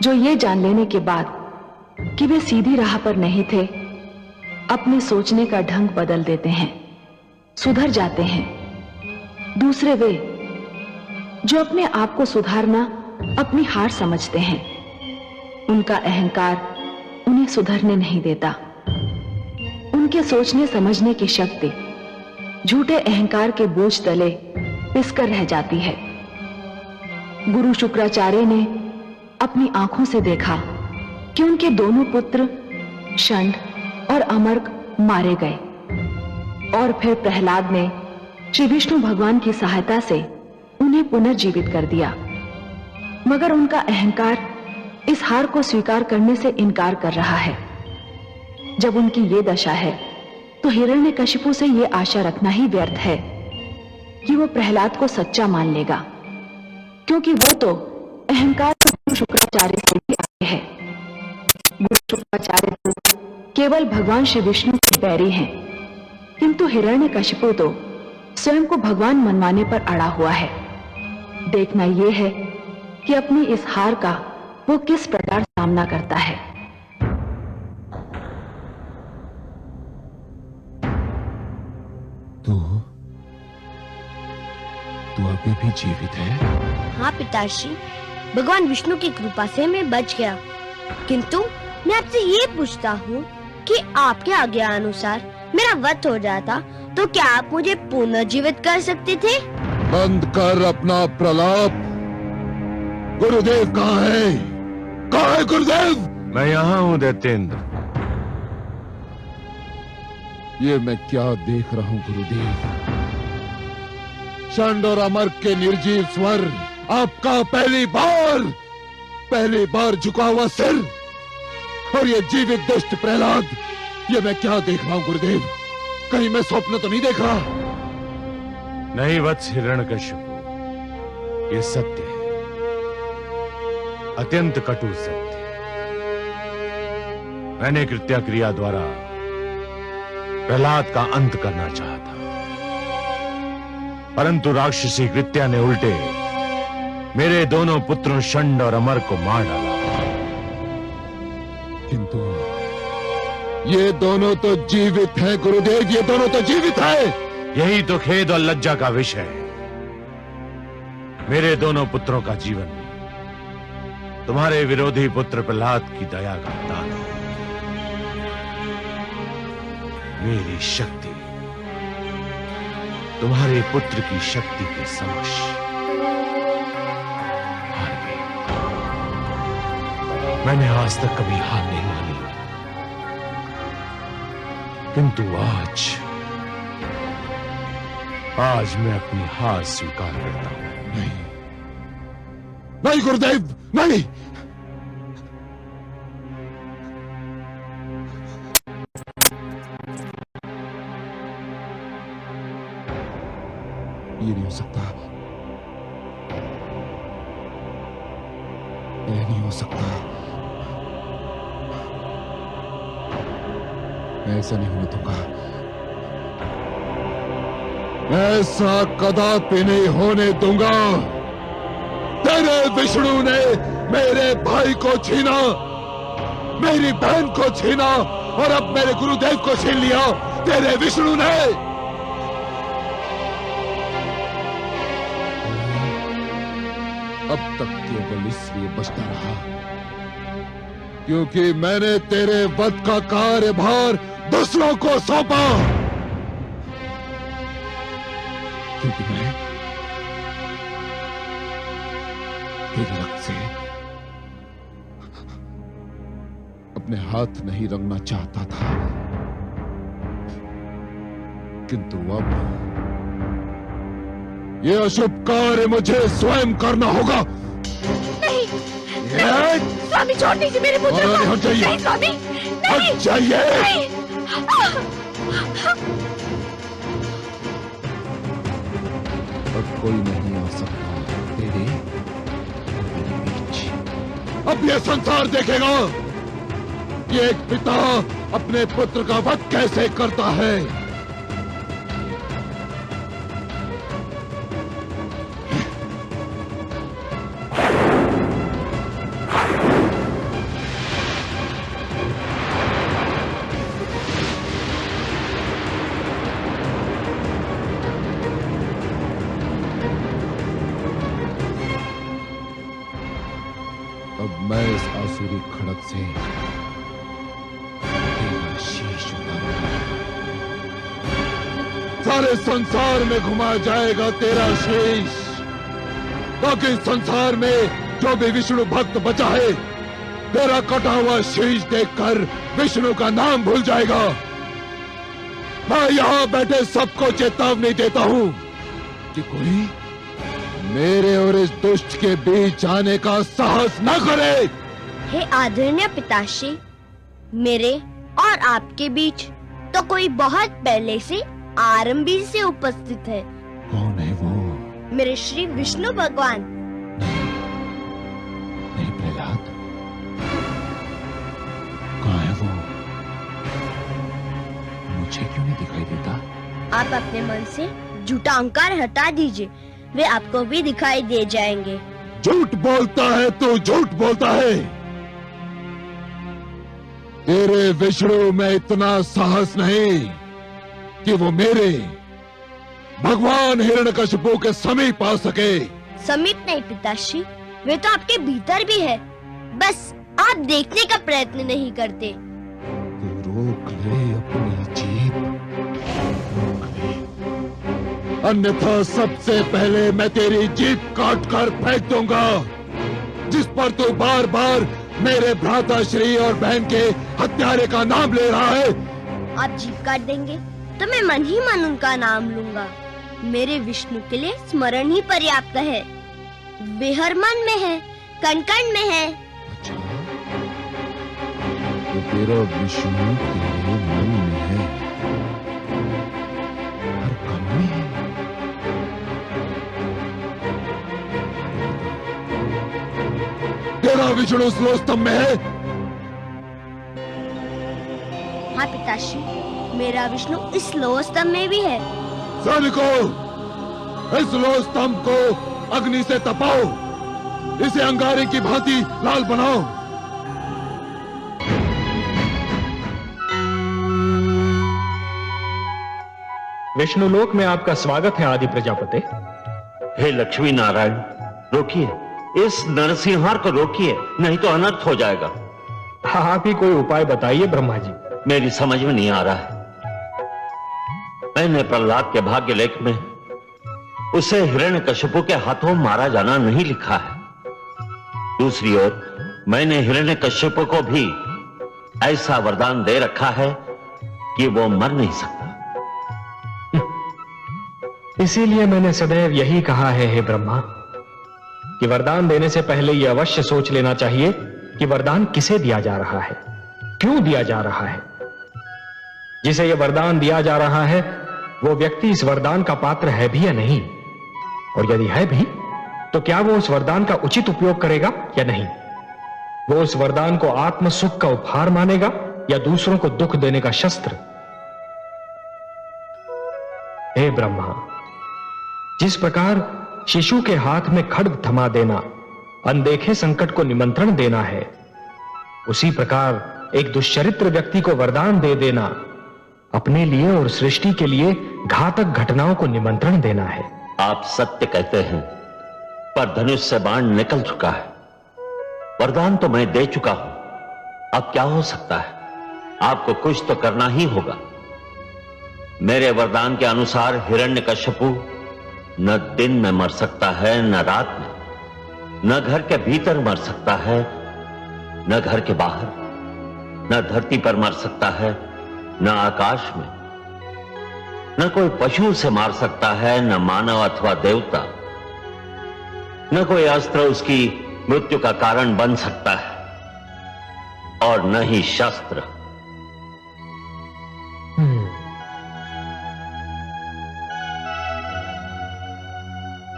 जो ये जान लेने के बाद कि वे सीधी राह पर नहीं थे, अपने सोचने का ढंग बदल देते हैं, सुधर जाते हैं। दूसरे वे जो अपने आप को सुधारना अपनी हार समझते हैं, उनका अहंकार उन्हें सुधरने नहीं देता। उनके सोचने समझने की शक्ति झूठे अहंकार के बोझ तले पिसकर रह जाती है। गुरु शुक्राचार्य ने अपनी आंखों से देखा कि उनके दोनों पुत्र षंड और अमर्क मारे गए, और फिर प्रहलाद ने श्री विष्णु भगवान की सहायता से उन्हें पुनर्जीवित कर दिया। मगर उनका अहंकार इस हार को स्वीकार करने से इनकार कर रहा है। जब उनकी ये दशा है तो हिरण्यकशिपु से ये आशा रखना ही व्यर्थ है कि वो प्रहलाद को सच्चा मान लेगा, क्योंकि वो तो अहंकार गुरु शुक्राचार्य से भी आगे है। गुरु शुक्राचार्य तो केवल भगवान श्री विष्णु के बैरी हैं, किंतु हिरण्यकशिपु तो स्वयं को भगवान मनवाने पर अड़ा हुआ है। देखना यह है कि अपनी इस हार का वो किस प्रकार सामना करता है। तू अभी भी जीवित है? हाँ पिताश्री, भगवान विष्णु की कृपा से मैं बच गया। किंतु मैं आपसे ये पूछता हूँ कि आपके आज्ञा अनुसार मेरा वध हो जाता तो क्या आप मुझे पुनर्जीवित कर सकते थे? बंद कर अपना प्रलाप। गुरुदेव कहाँ है? कहाँ है गुरुदेव? मैं यहाँ हूँ दैत्येंद्र। ये मैं क्या देख रहा हूँ गुरुदेव? षंड और अमर के निर्जीव स्वर, आपका पहली बार झुका हुआ सिर, और ये जीवित दुष्ट प्रहलाद, ये मैं क्या देख रहा हूँ गुरुदेव? कहीं मैं स्वप्न तो नहीं देख रहा? नहीं वत्स हिरण्यकशिपु, ये सत्य है, अत्यंत कटु सत्य। मैंने कृत्या क्रिया द्वारा प्रहलाद का अंत करना चाहा था, परंतु राक्षसी कृत्या ने उल्टे मेरे दोनों पुत्रों षंड और अमर को मार डाला। किंतु ये दोनों तो जीवित हैं गुरुदेव, ये दोनों तो जीवित हैं। यही तो खेद और लज्जा का विषय है। मेरे दोनों पुत्रों का जीवन तुम्हारे विरोधी पुत्र प्रहलाद की दया का दान है। मेरी शक्ति तुम्हारे पुत्र की शक्ति के समक्ष हार गई। मैंने आज तक कभी हार नहीं मानी, किंतु आज मैं अपनी हार स्वीकार करता हूं। नहीं गुरुदेव, नहीं। ये नहीं हो सकता, ये नहीं हो सकता। मैं ऐसा नहीं होने दूंगा, ऐसा कदापि नहीं होने दूंगा। तेरे विष्णु ने मेरे भाई को छीना, मेरी बहन को छीना, और अब मेरे गुरुदेव को छीन लिया तेरे विष्णु ने। अब तक केवल इसलिए बचता रहा क्योंकि मैंने तेरे वध का कार्यभार दूसरों को सौंपा, क्योंकि मैं तेरे रक्त से अपने हाथ नहीं रंगना चाहता था, किंतु अब ये अशुभ कार्य मुझे स्वयं करना होगा। नहीं, स्वामी छोड़ दीजिए मेरे पुत्र को। हट जाइए, नहीं स्वामी, हट जाइए। अब कोई नहीं आ सकता तेरे बीच। अब ये संसार देखेगा कि एक पिता अपने पुत्र का वध कैसे करता है। अब मैं इस आसुरी खड़क से तेरा शीश उतारूंगा। सारे संसार में घुमा जाएगा तेरा शीश, ताकि संसार में जो भी विष्णु भक्त बचा है तेरा कटा हुआ शीश देखकर विष्णु का नाम भूल जाएगा। मैं यहां बैठे सबको चेतावनी देता हूं कि कोई मेरे और इस दुष्ट के बीच आने का साहस न करे। हे आदरणीय पिताश्री, मेरे और आपके बीच तो कोई बहुत पहले से आरंभी से उपस्थित है। कौन है वो? मेरे श्री विष्णु भगवान। नहीं प्रहलाद, कहाँ है वो? मुझे क्यों नहीं दिखाई देता? आप अपने मन से झूठा अहंकार हटा दीजिए, वे आपको भी दिखाई दे जाएंगे। झूठ बोलता है तू, झूठ बोलता है। तेरे विष्णु में इतना साहस नहीं कि वो मेरे भगवान हिरण्यकशिपु के समीप आ सके। समीप नहीं पिताश्री, वे तो आपके भीतर भी है, बस आप देखने का प्रयत्न नहीं करते। तू रोक ले अपनी जीभ, रोक ले, अन्यथा सबसे पहले मैं तेरी जीभ काट कर फेंक दूंगा, जिस पर तू बार बार मेरे भ्राताश्री और बहन के हत्यारे का नाम ले रहा है। आप जीभ काट देंगे तो मैं मन ही मन उनका नाम लूंगा। मेरे विष्णु के लिए स्मरण ही पर्याप्त है। वे हर मन में है, कण कण में है। अच्छा, तो तेरा विष्णु तेरे मन में है, हर कण में है। तेरा विष्णु स्लोस्तंभ में है? हाँ पिताश्री, मेरा विष्णु इस लोह स्तंभ में भी है। सैनिकों, इस लोह स्तंभ को अग्नि से तपाओ, इसे अंगारे की भांति लाल बनाओ। विष्णुलोक में आपका स्वागत है आदि प्रजापति। हे लक्ष्मी नारायण, रोकिए, इस नरसिंहार को रोकिए, नहीं तो अनर्थ हो जाएगा। आप ही कोई उपाय बताइए ब्रह्मा जी। मेरी समझ में नहीं आ रहा है। मैंने प्रहलाद के भाग्य लेख में उसे हिरण्यकशिपु के हाथों मारा जाना नहीं लिखा है। दूसरी ओर मैंने हिरण्यकशिपु को भी ऐसा वरदान दे रखा है कि वो मर नहीं सकता। इसीलिए मैंने सदैव यही कहा है हे ब्रह्मा, कि वरदान देने से पहले यह अवश्य सोच लेना चाहिए कि वरदान किसे दिया जा रहा है, क्यों दिया जा रहा है। जिसे यह वरदान दिया जा रहा है वो व्यक्ति इस वरदान का पात्र है भी या नहीं, और यदि है भी तो क्या वो उस वरदान का उचित उपयोग करेगा या नहीं। वो उस वरदान को आत्म सुख का उपहार मानेगा या दूसरों को दुख देने का शस्त्र। हे ब्रह्मा, जिस प्रकार शिशु के हाथ में खड्ग थमा देना अनदेखे संकट को निमंत्रण देना है, उसी प्रकार एक दुष्चरित्र व्यक्ति को वरदान दे देना अपने लिए और सृष्टि के लिए घातक घटनाओं को निमंत्रण देना है। आप सत्य कहते हैं, पर धनुष से बाण निकल चुका है। वरदान तो मैं दे चुका हूं, अब क्या हो सकता है। आपको कुछ तो करना ही होगा। मेरे वरदान के अनुसार हिरण्यकशिपु न दिन में मर सकता है न रात में, न घर के भीतर मर सकता है न घर के बाहर, न धरती पर मर सकता है न आकाश में, न कोई पशु से मार सकता है न मानव अथवा देवता, न कोई अस्त्र उसकी मृत्यु का कारण बन सकता है और न ही शस्त्र।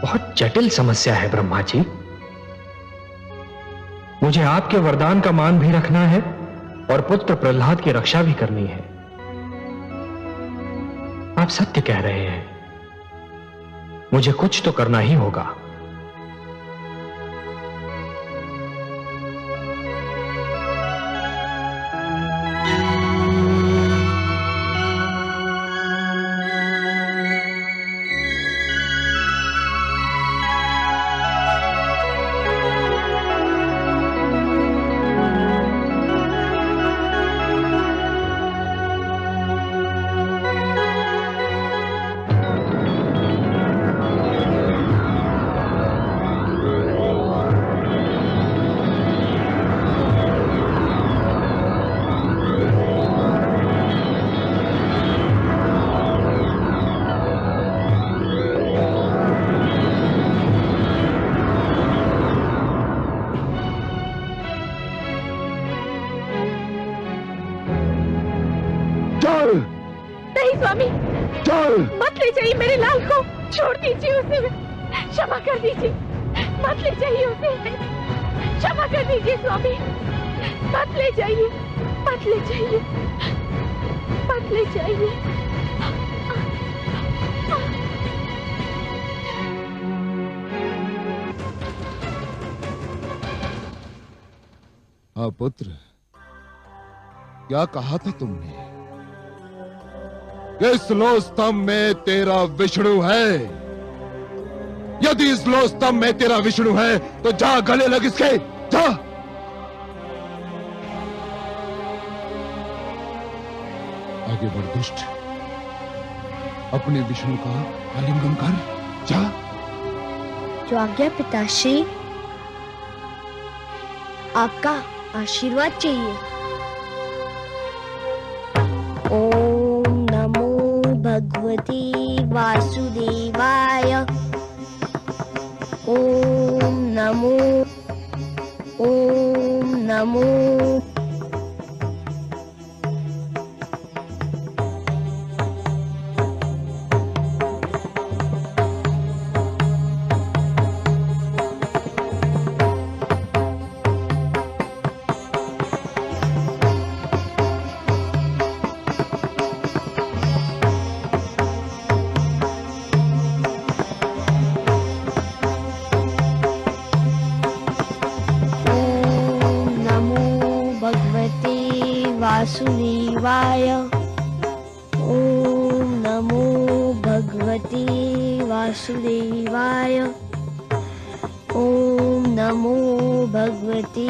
बहुत जटिल समस्या है ब्रह्मा जी। मुझे आपके वरदान का मान भी रखना है और पुत्र प्रहलाद की रक्षा भी करनी है। आप सत्य कह रहे हैं, मुझे कुछ तो करना ही होगा। स्वामी, चल। मत ले जाइए मेरे लाल को, छोड़ दीजिए उसे, क्षमा कर दीजिए, मत ले जाइए उसे, क्षमा कर दीजिए स्वामी, मत ले जाइए, मत ले जाइए, मत ले जाइए। हाँ पुत्र, क्या कहा था तुमने? इस लो स्तंभ में तेरा विष्णु है। यदि इस लो स्तंभ में तेरा विष्णु है तो जा गले लग इसके, जा। आगे बढ़ दुष्ट, अपने विष्णु का आलिंगन कर, जा। जो आज्ञा पिताश्री, आपका आशीर्वाद चाहिए। ओम नमो भगवते वासुदेवाय। ओम नमो, ओम नमो। वासुदेवाय। ओम नमो भगवते वासुदेवाय। ओम नमो भगवते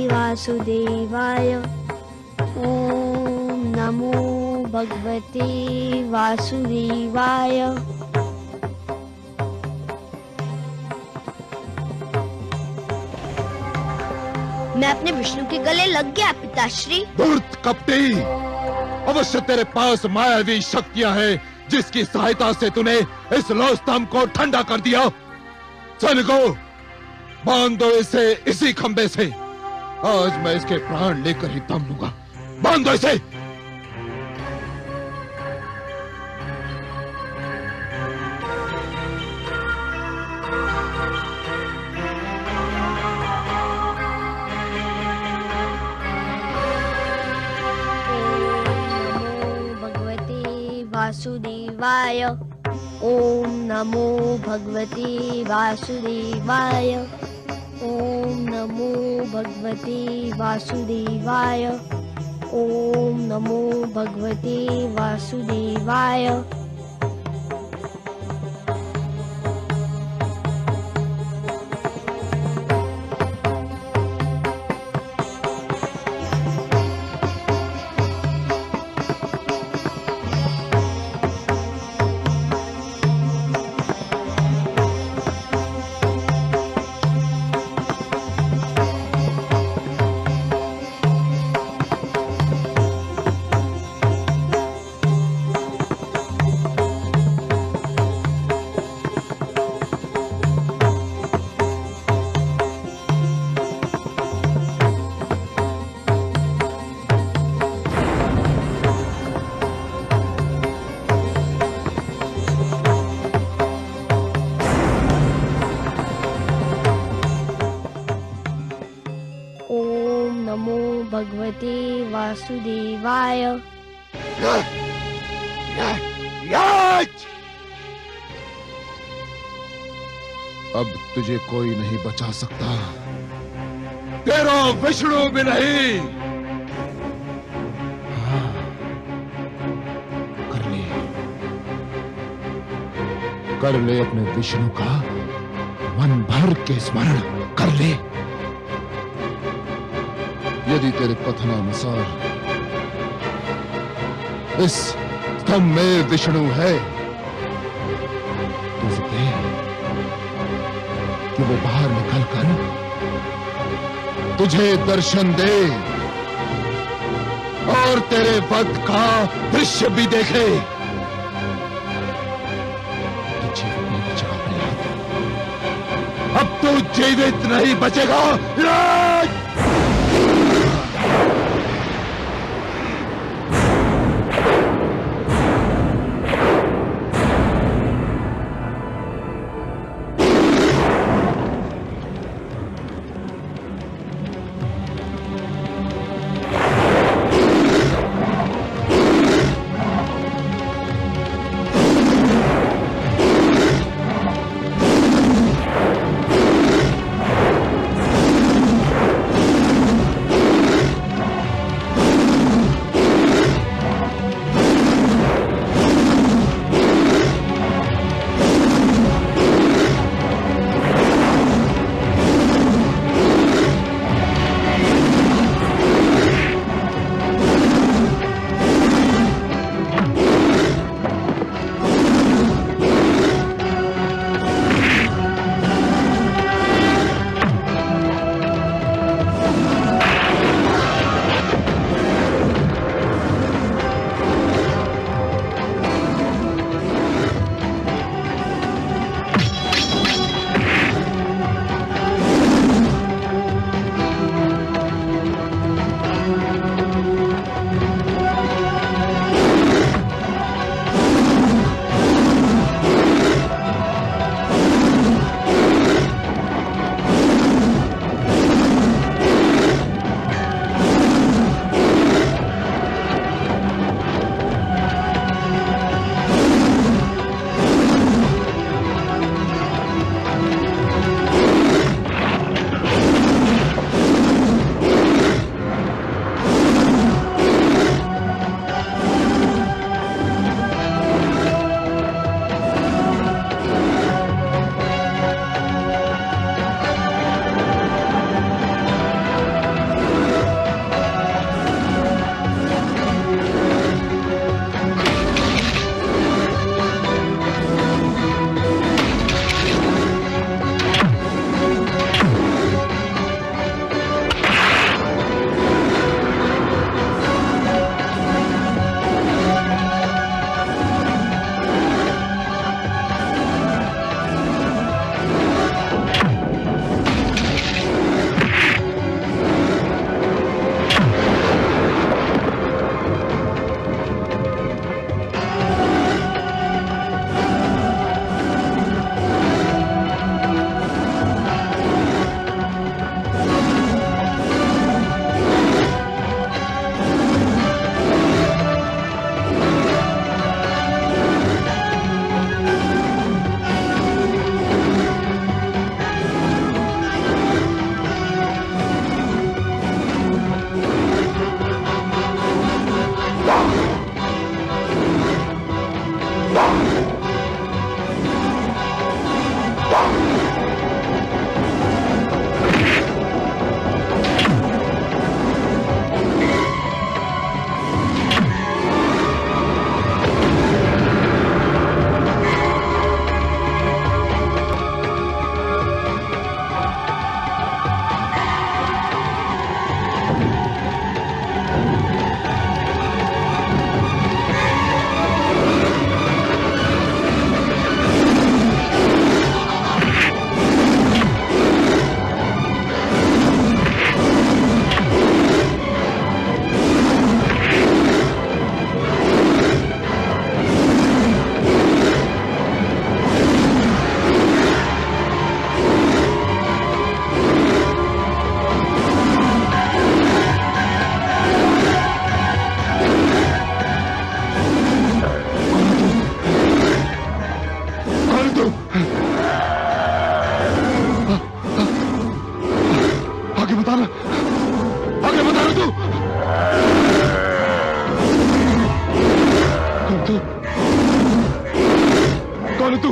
वासुदेवाय। ओम नमो भगवते वासुदेवाय। मैं अपने विष्णु के गले लग गया पिताश्री। धूर्त कपटी, अवश्य तेरे पास मायावी शक्तियां हैं जिसकी सहायता से तूने इस लो स्तंभ को ठंडा कर दिया। सैनिकों, बांध दो इसे इसी खंबे से। आज मैं इसके प्राण लेकर ही दम लूंगा। बांध दो इसे। वासुदेवाय। ओम नमो भगवते वासुदेवाय। ओम नमो भगवते वासुदेवाय। ओम नमो भगवते वासुदेवाय। भगवते वासुदेवाय। अब तुझे कोई नहीं बचा सकता, तेरा विष्णु भी नहीं। हाँ, कर ले अपने विष्णु का मन भर के स्मरण कर ले। यदि तेरे कथनानुसार इस स्तंभ में विष्णु है तो देख कि वो बाहर निकलकर तुझे दर्शन दे और तेरे वध का दृश्य भी देखे। तो जीवित नहीं बचेगा प्रहलाद, अब तू जीवित नहीं बचेगा। तू? कौन है तू?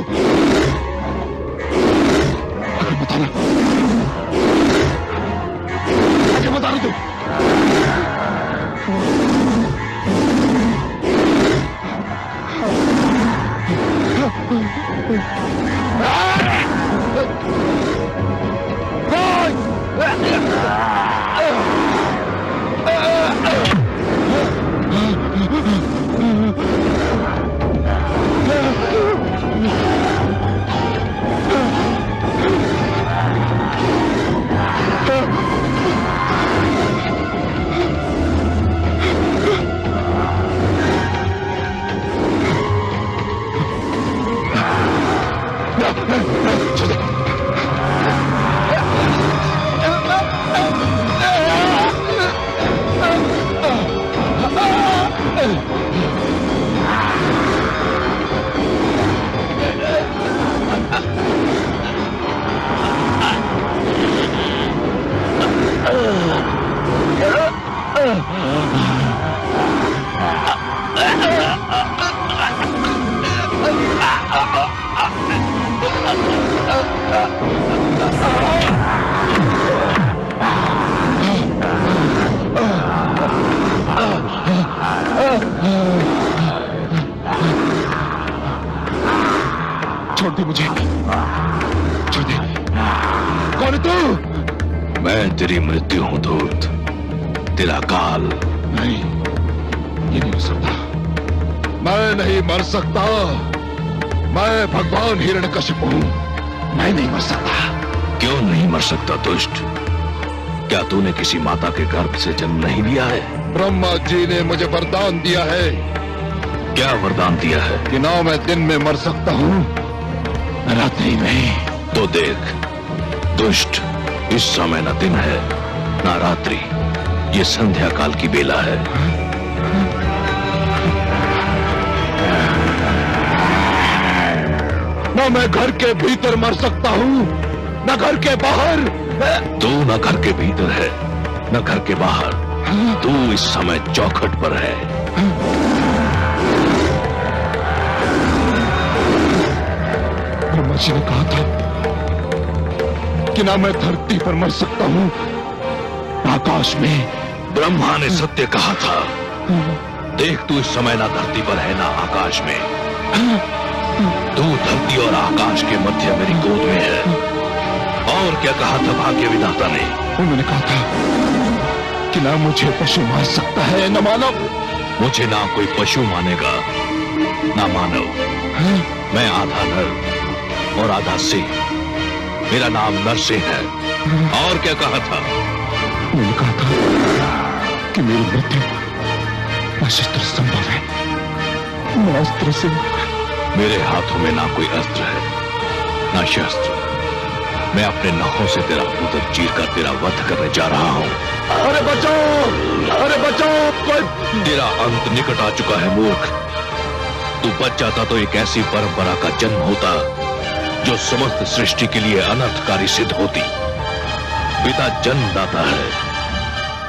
आगे बताना, आगे बताना तू। छोड़ दे मुझे, छोड़ दे। कौन है तू? मैं तेरी मृत्यु हूं धूर्त, तेरा काल। नहीं, ये नहीं हो सकता। मैं नहीं मर सकता। मैं भगवान हिरण्यकशिपु हूं। मैं नहीं मर सकता। क्यों नहीं मर सकता दुष्ट? क्या तूने किसी माता के गर्भ से जन्म नहीं लिया है? ब्रह्मा जी ने मुझे वरदान दिया है। क्या वरदान दिया है? कि ना मैं दिन में मर सकता हूं, न रात्रि में। तो देख दुष्ट, इस समय न दिन है न रात्रि, ये संध्या काल की बेला है। न मैं घर के भीतर मर सकता हूं, न घर के बाहर। तू न घर के भीतर है न घर के बाहर, तू इस समय चौखट पर है। ब्रह्मा जी ने कहा था कि ना मैं धरती पर मर सकता हूं, आकाश में। ब्रह्मा ने सत्य कहा था। देख तू इस समय ना धरती पर है ना आकाश में, तू धरती और आकाश के मध्य मेरी गोद में है। और क्या कहा था भाग्य विधाता ने? उन्होंने कहा था कि ना मुझे पशु मार सकता है न मानव। मुझे ना कोई पशु मानेगा ना मानव। मैं आधा नर और आधा सिंह, मेरा नाम नरसिंह है। और क्या कहा था? उन्होंने कहा था कि मेरी मृत्यु अशस्त्र संभव है, मैं अस्त्र से। मेरे हाथों में ना कोई अस्त्र है ना शस्त्र। मैं अपने नखों से तेरा उदर चीर कर तेरा वध करने जा रहा हूं। अरे बचाओ, अरे बचाओ, कोई। तेरा अंत निकट आ चुका है मूर्ख। तू बच जाता तो एक ऐसी परंपरा का जन्म होता जो समस्त सृष्टि के लिए अनर्थकारी सिद्ध होती। पिता जन्मदाता है,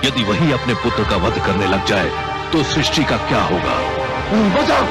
यदि वही अपने पुत्र का वध करने लग जाए तो सृष्टि का क्या होगा? बचाओ।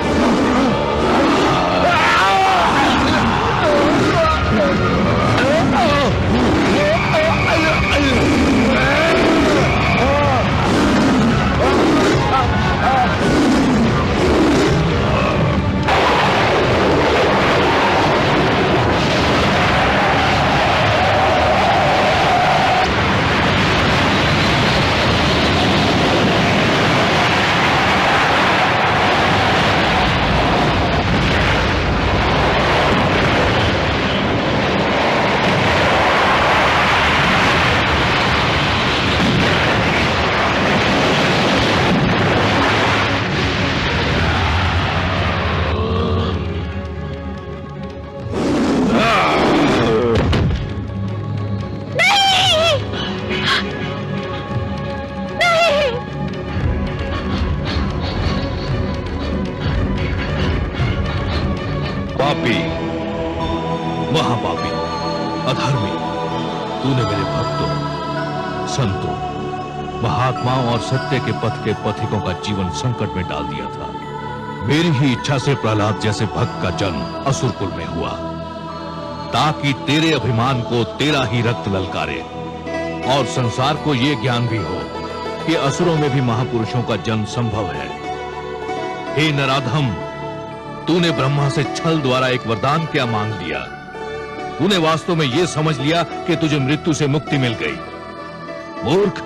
महात्माओं और सत्य के पथ के पथिकों का जीवन संकट में डाल दिया था। मेरी ही इच्छा से प्रहलाद जैसे भक्त का जन्म असुर कुल में हुआ, ताकि तेरे अभिमान को तेरा ही रक्त ललकारे और संसार को यह ज्ञान भी हो कि असुरों में भी महापुरुषों का जन्म संभव है। हे नराधम, तूने ब्रह्मा से छल द्वारा एक वरदान क्या मांग लिया? तूने वास्तव में यह समझ लिया कि तुझे मृत्यु से मुक्ति मिल गई। मूर्ख,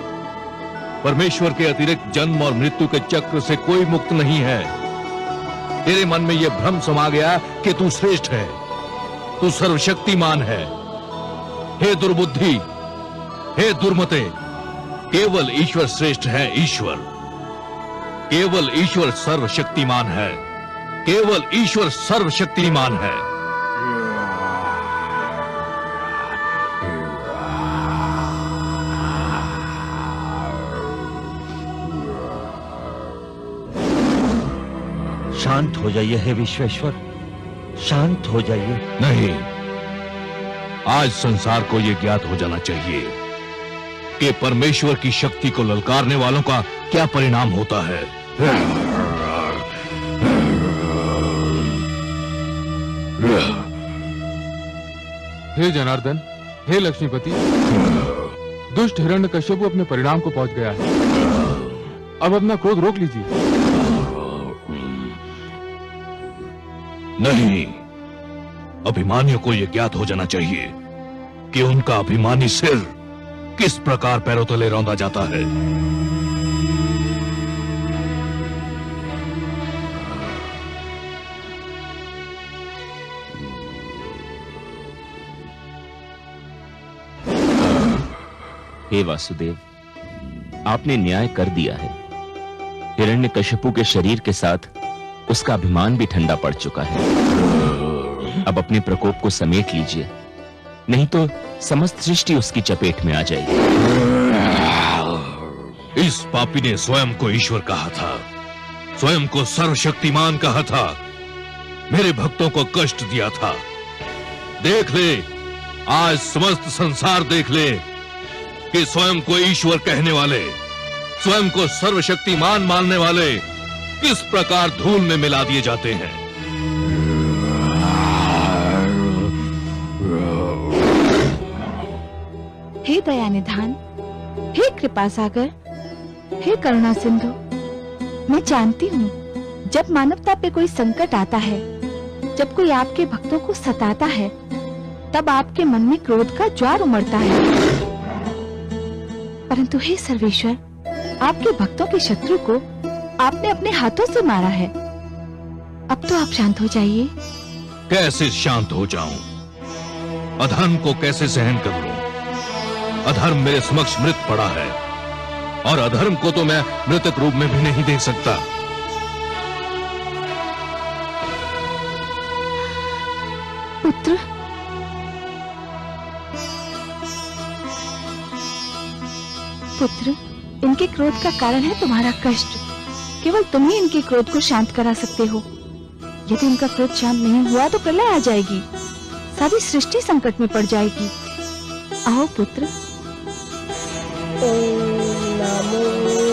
परमेश्वर के अतिरिक्त जन्म और मृत्यु के चक्र से कोई मुक्त नहीं है। तेरे मन में यह भ्रम समा गया कि तू श्रेष्ठ है, तू सर्वशक्तिमान है। हे दुर्बुद्धि, हे दुर्मते, केवल ईश्वर श्रेष्ठ है। ईश्वर, केवल ईश्वर सर्वशक्तिमान है, केवल ईश्वर सर्वशक्तिमान है। शांत हो जाइए हे विश्वेश्वर, शांत हो जाइए। नहीं, आज संसार को यह ज्ञात हो जाना चाहिए कि परमेश्वर की शक्ति को ललकारने वालों का क्या परिणाम होता है। हे जनार्दन, हे लक्ष्मीपति, दुष्ट हिरण्यकश्यप अपने परिणाम को पहुंच गया है। अब अपना क्रोध रोक लीजिए। नहीं, अभिमानियों को यह ज्ञात हो जाना चाहिए कि उनका अभिमानी सिर किस प्रकार पैरों तले रौंदा जाता है। हे वासुदेव, आपने न्याय कर दिया है। हिरण्यकशिपु के शरीर के साथ उसका अभिमान भी ठंडा पड़ चुका है। अब अपने प्रकोप को समेट लीजिए, नहीं तो समस्त सृष्टि उसकी चपेट में आ जाएगी। इस पापी ने स्वयं को ईश्वर कहा था, स्वयं को सर्वशक्तिमान कहा था, मेरे भक्तों को कष्ट दिया था। देख ले, आज समस्त संसार देख ले कि स्वयं को ईश्वर कहने वाले, स्वयं को सर्वशक्तिमान मानने वाले किस प्रकार धूल में मिला दिए जाते हैं। हे दया निधान, हे कृपा सागर, हे करुणा सिंधु, मैं जानती हूँ जब मानवता पे कोई संकट आता है, जब कोई आपके भक्तों को सताता है, तब आपके मन में क्रोध का ज्वार उमड़ता है। परंतु हे सर्वेश्वर, आपके भक्तों के शत्रु को आपने अपने हाथों से मारा है। अब तो आप शांत हो जाइए। कैसे शांत हो जाऊं? अधर्म को कैसे सहन कर लूं? अधर्म मेरे समक्ष मृत पड़ा है और अधर्म को तो मैं मृतक रूप में भी नहीं देख सकता। पुत्र, पुत्र, इनके क्रोध का कारण है तुम्हारा कष्ट। केवल तुम ही इनके क्रोध को शांत करा सकते हो। यदि इनका क्रोध शांत नहीं हुआ तो प्रलय आ जाएगी, सारी सृष्टि संकट में पड़ जाएगी। आओ पुत्र। ओम नमो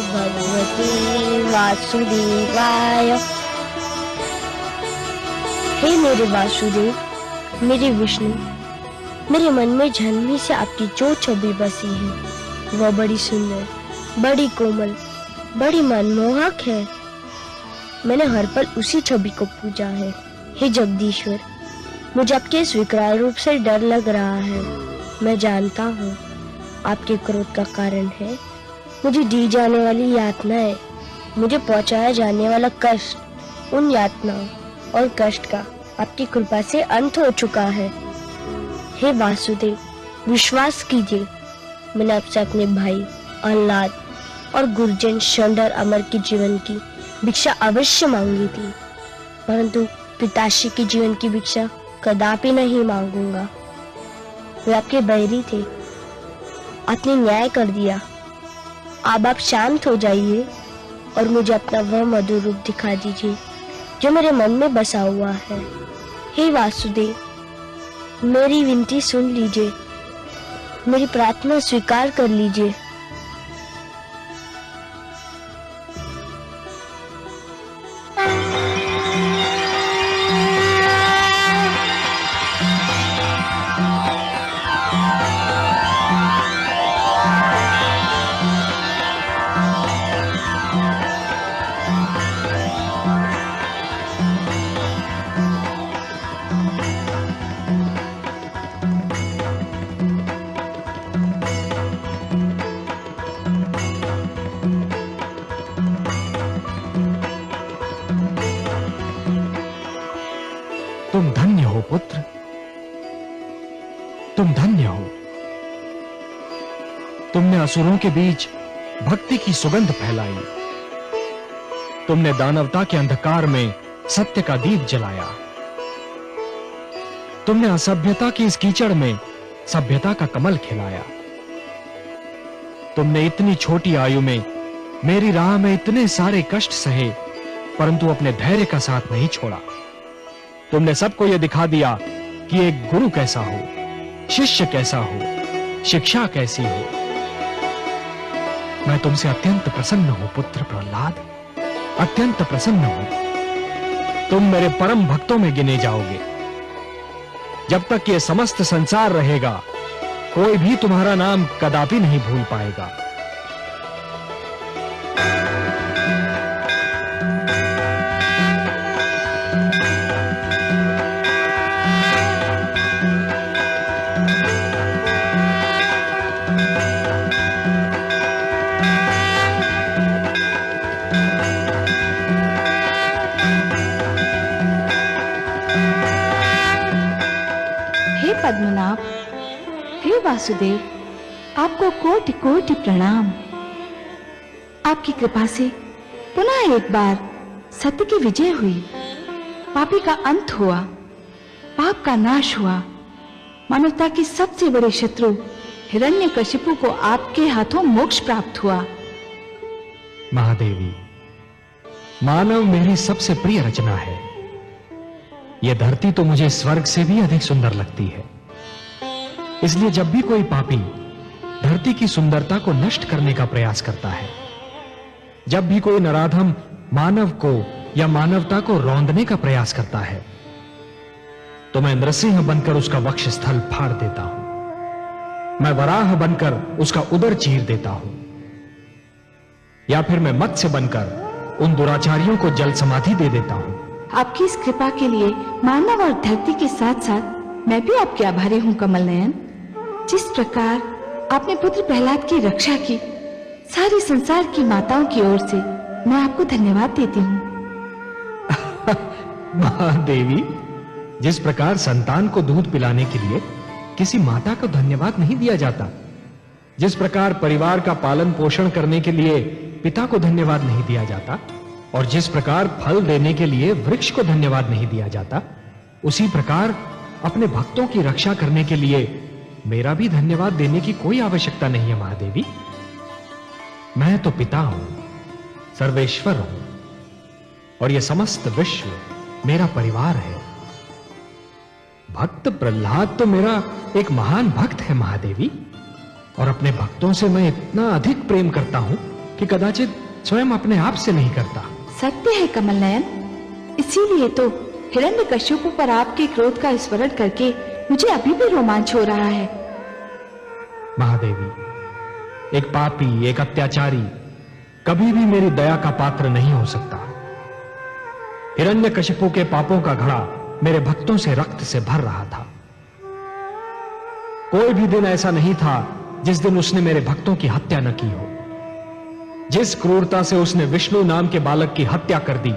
भगवते वासुदेवाय। हे मेरे वासुदेव, मेरे विष्णु, मेरे मन में जन्म से आपकी जो छवि बसी है वह बड़ी सुंदर, बड़ी कोमल, बड़ी मनमोहक है। मैंने हर पल उसी छवि को पूजा है। हे जगदीश्वर, मुझे आपके स्वीकार रूप से डर लग रहा है। मैं जानता हूँ आपके क्रोध का कारण है मुझे दी जाने वाली यातनाएं, मुझे पहुँचाया जाने वाला कष्ट। उन यातनाओं और कष्ट का आपकी कृपा से अंत हो चुका है। हे वासुदेव, विश्वास कीजिए, मैंने आपसे अपने भाई अल्लाद और गुरुजन शंडर अमर के जीवन की भिक्षा अवश्य मांगी थी, परंतु पिताश्री के जीवन की भिक्षा कदापि नहीं मांगूंगा। वे आपके बैरी थे, आपने न्याय कर दिया। अब आप शांत हो जाइए और मुझे अपना वह मधुर रूप दिखा दीजिए जो मेरे मन में बसा हुआ है। हे वासुदेव, मेरी विनती सुन लीजिए, मेरी प्रार्थना स्वीकार कर लीजिए। तुम धन्य हो। तुमने असुरों के बीच भक्ति की सुगंध फैलाई। तुमने दानवता के अंधकार में सत्य का दीप जलाया। तुमने असभ्यता की इस कीचड़ में सभ्यता का कमल खिलाया। तुमने इतनी छोटी आयु में मेरी राह में इतने सारे कष्ट सहे, परंतु अपने धैर्य का साथ नहीं छोड़ा। तुमने सबको यह दिखा दिया कि एक गुरु कैसा हो, शिष्य कैसा हो, शिक्षा कैसी हो। मैं तुमसे अत्यंत प्रसन्न हूं पुत्र प्रहलाद, अत्यंत प्रसन्न हूं। तुम मेरे परम भक्तों में गिने जाओगे। जब तक ये समस्त संसार रहेगा, कोई भी तुम्हारा नाम कदापि नहीं भूल पाएगा। पद्मनाभ, हे वासुदेव, आपको कोटि कोटि प्रणाम। आपकी कृपा से पुनः एक बार सत्य की विजय हुई, पापी का अंत हुआ, पाप का नाश हुआ। मानवता की सबसे बड़े शत्रु हिरण्यकशिपु को आपके हाथों मोक्ष प्राप्त हुआ। महादेवी, मानव मेरी सबसे प्रिय रचना है। यह धरती तो मुझे स्वर्ग से भी अधिक सुंदर लगती है। इसलिए जब भी कोई पापी धरती की सुंदरता को नष्ट करने का प्रयास करता है, जब भी कोई नराधम मानव को या मानवता को रौंदने का प्रयास करता है, तो मैं नृसिंह बनकर उसका वक्ष स्थल फाड़ देता हूं। मैं वराह बनकर उसका उदर चीर देता हूं, या फिर मैं मत्स्य बनकर उन दुराचारियों को जल समाधि दे देता हूं। आपकी इस कृपा के लिए मानव और धरती के साथ साथ मैं भी आपके आभारी हूं कमल नयन। जिस प्रकार आपने पुत्र प्रहलाद की रक्षा की, सारी संसार की माताओं की ओर से मैं आपको धन्यवाद देती हूँ। महादेवी, जिस प्रकार संतान को दूध पिलाने के लिए किसी माता को धन्यवाद नहीं दिया जाता, जिस प्रकार परिवार का पालन पोषण करने के लिए पिता को धन्यवाद नहीं दिया जाता, और जिस प्रकार फल देने के लिए वृक्ष को धन्यवाद नहीं दिया जाता, उसी प्रकार अपने भक्तों की रक्षा करने के लिए मेरा भी धन्यवाद देने की कोई आवश्यकता नहीं है महादेवी। मैं तो पिता हूं, सर्वेश्वर हूं, और यह समस्त विश्व मेरा परिवार है। भक्त प्रहलाद तो मेरा एक महान भक्त है महादेवी, और अपने भक्तों से मैं इतना अधिक प्रेम करता हूं कि कदाचित स्वयं अपने आप से नहीं करता। सत्य है कमल नयन, इसीलिए तो हिरण्यकशिपु पर आपके क्रोध का स्मरण करके मुझे अभी भी रोमांच हो रहा है। महादेवी, एक पापी, एक अत्याचारी कभी भी मेरी दया का पात्र नहीं हो सकता। हिरण्यकशिपु के पापों का घड़ा मेरे भक्तों से रक्त से भर रहा था। कोई भी दिन ऐसा नहीं था जिस दिन उसने मेरे भक्तों की हत्या न की हो। जिस क्रूरता से उसने विष्णु नाम के बालक की हत्या कर दी,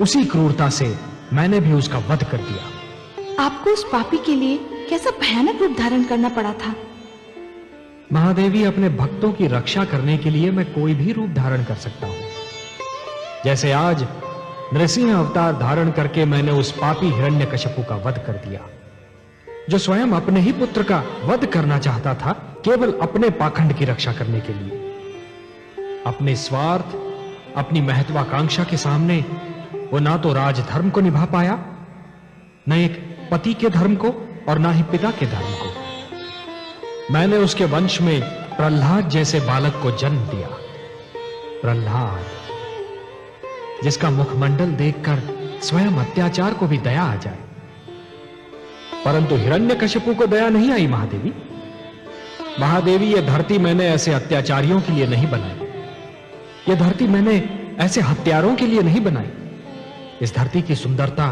उसी क्रूरता से मैंने भी उसका वध कर दिया। आपको उस पापी के लिए कैसा भयानक रूप धारण करना पड़ा था? महादेवी, अपने भक्तों की रक्षा करने के लिए मैं कोई भी रूप धारण कर सकता हूं। जैसे आज नृसिंह अवतार धारण करके मैंने उस पापी हिरण्यकशिपु का वध कर दिया, जो स्वयं अपने ही पुत्र का वध करना चाहता था, केवल अपने पाखंड की रक्षा करने के लिए। अपने स्वार्थ, अपनी महत्वाकांक्षा के सामने वो ना तो राजधर्म को निभा पाया, न एक पति के धर्म को, और ना ही पिता के धर्म को। मैंने उसके वंश में प्रहलाद जैसे बालक को जन्म दिया। प्रहलाद, जिसका मुखमंडल देखकर स्वयं अत्याचार को भी दया आ जाए। परंतु हिरण्यकशिपु को दया नहीं आई महादेवी। महादेवी, यह धरती मैंने ऐसे अत्याचारियों के लिए नहीं बनाई। यह धरती मैंने ऐसे हत्यारों के लिए नहीं बनाई। इस धरती की सुंदरता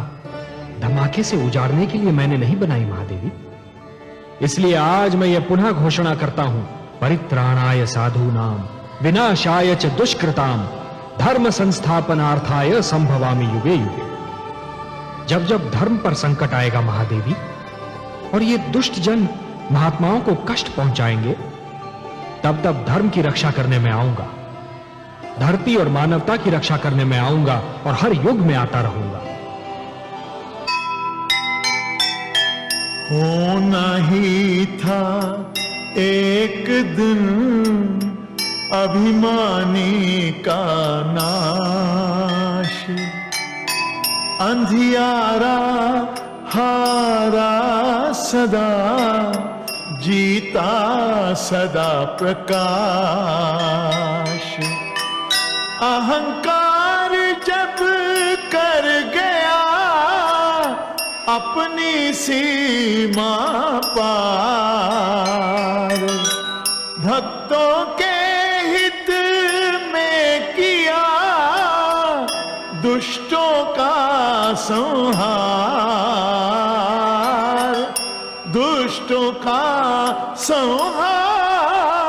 धमाके से उजाड़ने के लिए मैंने नहीं बनाई महादेवी। इसलिए आज मैं यह पुनः घोषणा करता हूं, परित्राणाय साधूनाम विनाशाय च दुष्कृताम धर्म संस्थापनार्थाय संभवामि युगे युगे। जब जब धर्म पर संकट आएगा महादेवी, और ये दुष्ट जन महात्माओं को कष्ट पहुंचाएंगे, तब तब धर्म की रक्षा करने में आऊंगा, धरती और मानवता की रक्षा करने में आऊंगा और हर युग में आता रहूंगा। होना ही था एक दिन अभिमानी का नाश, अंधियारा हारा सदा, जीता सदा प्रकाश। अहंकार जब कर गया अपनी सीमा पार, भक्तों के हित में किया दुष्टों का संहार, दुष्टों का संहार।